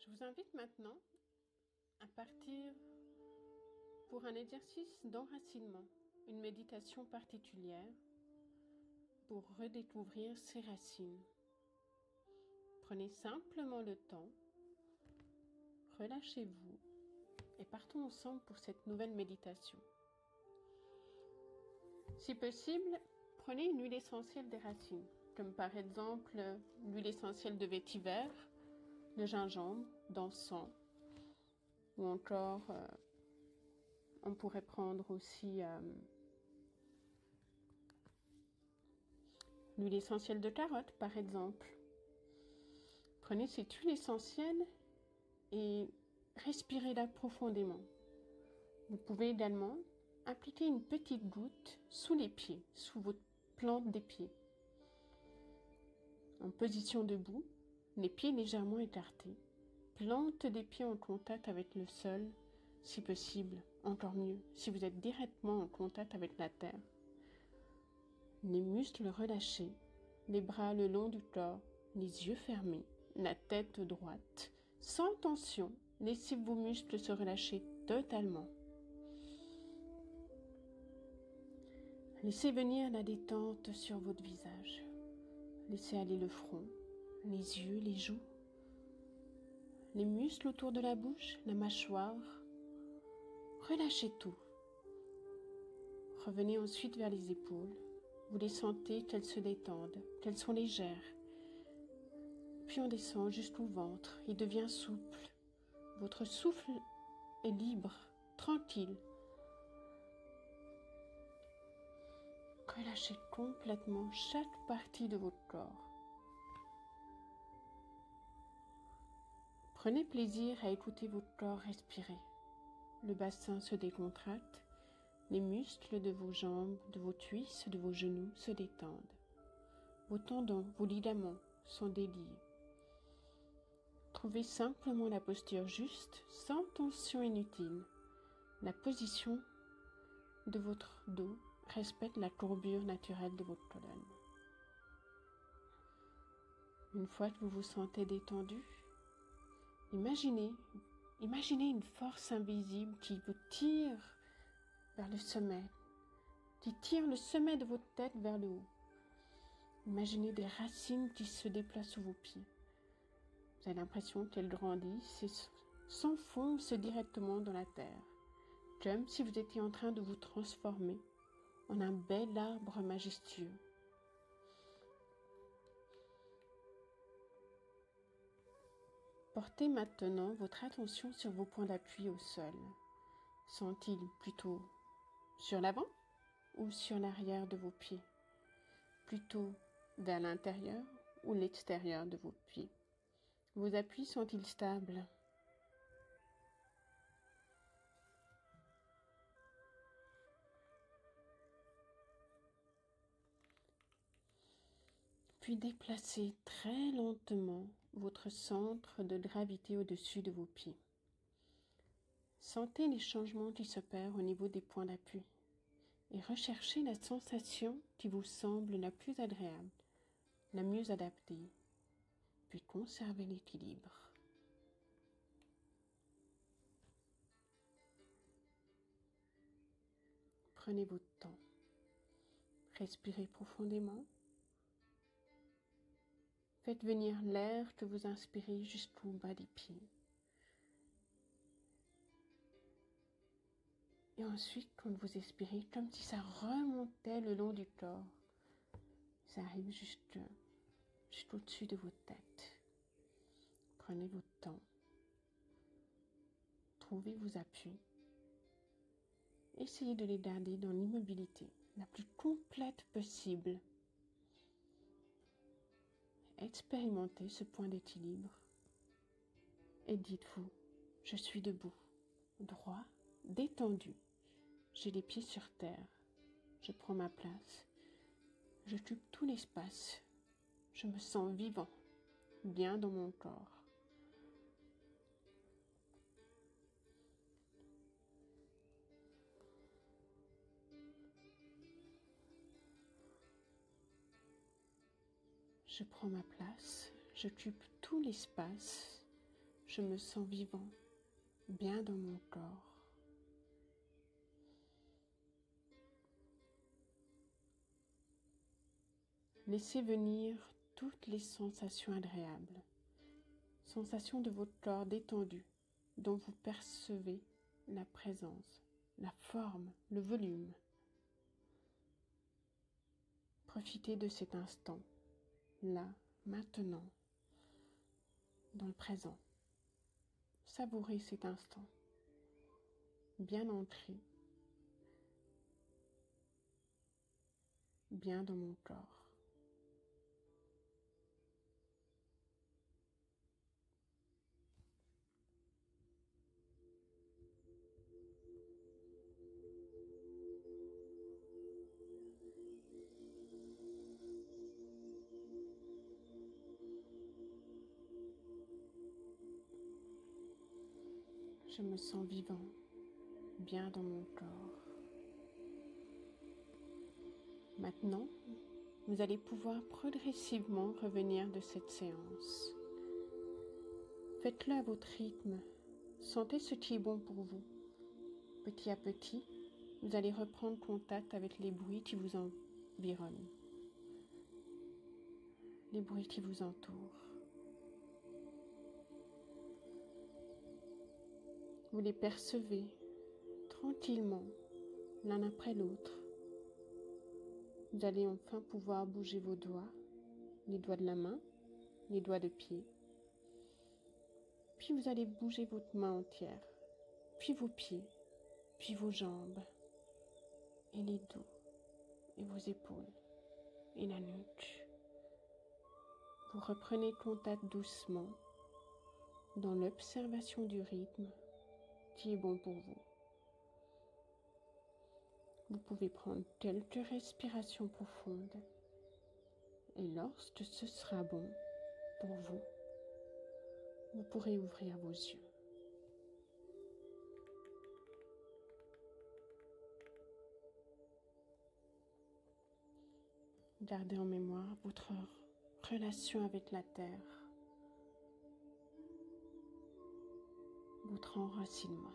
Je vous invite maintenant à partir pour un exercice d'enracinement, une méditation particulière pour redécouvrir ses racines. Prenez simplement le temps, relâchez-vous et partons ensemble pour cette nouvelle méditation. Si possible, prenez une huile essentielle des racines, comme par exemple l'huile essentielle de vétiver, le gingembre, d'encens, ou encore on pourrait prendre aussi l'huile essentielle de carotte par exemple. Prenez cette huile essentielle et respirez-la profondément. Vous pouvez également appliquer une petite goutte sous les pieds, sous votre plante des pieds. En position debout, les pieds légèrement écartés. Plante des pieds en contact avec le sol, si possible, encore mieux, si vous êtes directement en contact avec la terre. Les muscles relâchés, les bras le long du corps, les yeux fermés, la tête droite. Sans tension, laissez vos muscles se relâcher totalement. Laissez venir la détente sur votre visage. Laissez aller le front, les yeux, les joues, les muscles autour de la bouche, la mâchoire. Relâchez tout. Revenez ensuite vers les épaules. Vous les sentez qu'elles se détendent, qu'elles sont légères. Puis on descend jusqu'au ventre. Il devient souple. Votre souffle est libre, tranquille. Relâchez complètement chaque partie de votre corps. Prenez plaisir à écouter votre corps respirer. Le bassin se décontracte, les muscles de vos jambes, de vos cuisses, de vos genoux se détendent. Vos tendons, vos ligaments sont déliés. Trouvez simplement la posture juste, sans tension inutile. La position de votre dos respecte la courbure naturelle de votre colonne. Une fois que vous vous sentez détendu, imaginez une force invisible qui vous tire vers le sommet, qui tire le sommet de votre tête vers le haut. Imaginez des racines qui se déplacent sous vos pieds. Vous avez l'impression qu'elles grandissent et s'enfoncent directement dans la terre, comme si vous étiez en train de vous transformer en un bel arbre majestueux. Portez maintenant votre attention sur vos points d'appui au sol. Sont-ils plutôt sur l'avant ou sur l'arrière de vos pieds? Plutôt vers l'intérieur ou l'extérieur de vos pieds? Vos appuis sont-ils stables? Puis déplacez très lentement votre centre de gravité au-dessus de vos pieds. Sentez les changements qui s'opèrent au niveau des points d'appui et recherchez la sensation qui vous semble la plus agréable, la mieux adaptée, puis conservez l'équilibre. Prenez votre temps, respirez profondément. Faites venir l'air que vous inspirez jusqu'au bas des pieds. Et ensuite, quand vous expirez, comme si ça remontait le long du corps, ça arrive jusqu'au-dessus de votre tête. Prenez votre temps. Trouvez vos appuis. Essayez de les garder dans l'immobilité la plus complète possible. Expérimentez ce point d'équilibre et dites-vous, je suis debout, droit, détendu. J'ai les pieds sur terre. Je prends ma place. J'occupe tout l'espace. Je me sens vivant, bien dans mon corps. Je prends ma place. J'occupe tout l'espace. Je me sens vivant, bien dans mon corps. Laissez venir toutes les sensations agréables, sensations de votre corps détendu, dont vous percevez la présence, la forme, le volume. Profitez de cet instant, là, maintenant, dans le présent. Savourez cet instant, bien ancré, bien dans mon corps. Je me sens vivant, bien dans mon corps. Maintenant, vous allez pouvoir progressivement revenir de cette séance. Faites-le à votre rythme. Sentez ce qui est bon pour vous. Petit à petit, vous allez reprendre contact avec les bruits qui vous environnent, les bruits qui vous entourent. Vous les percevez tranquillement, l'un après l'autre. Vous allez enfin pouvoir bouger vos doigts, les doigts de la main, les doigts de pied. Puis vous allez bouger votre main entière, puis vos pieds, puis vos jambes, et les dos, et vos épaules, et la nuque. Vous reprenez contact doucement dans l'observation du rythme qui est bon pour vous. Vous pouvez prendre quelques respirations profondes et lorsque ce sera bon pour vous, vous pourrez ouvrir vos yeux. Gardez en mémoire votre relation avec la terre, votre enracinement.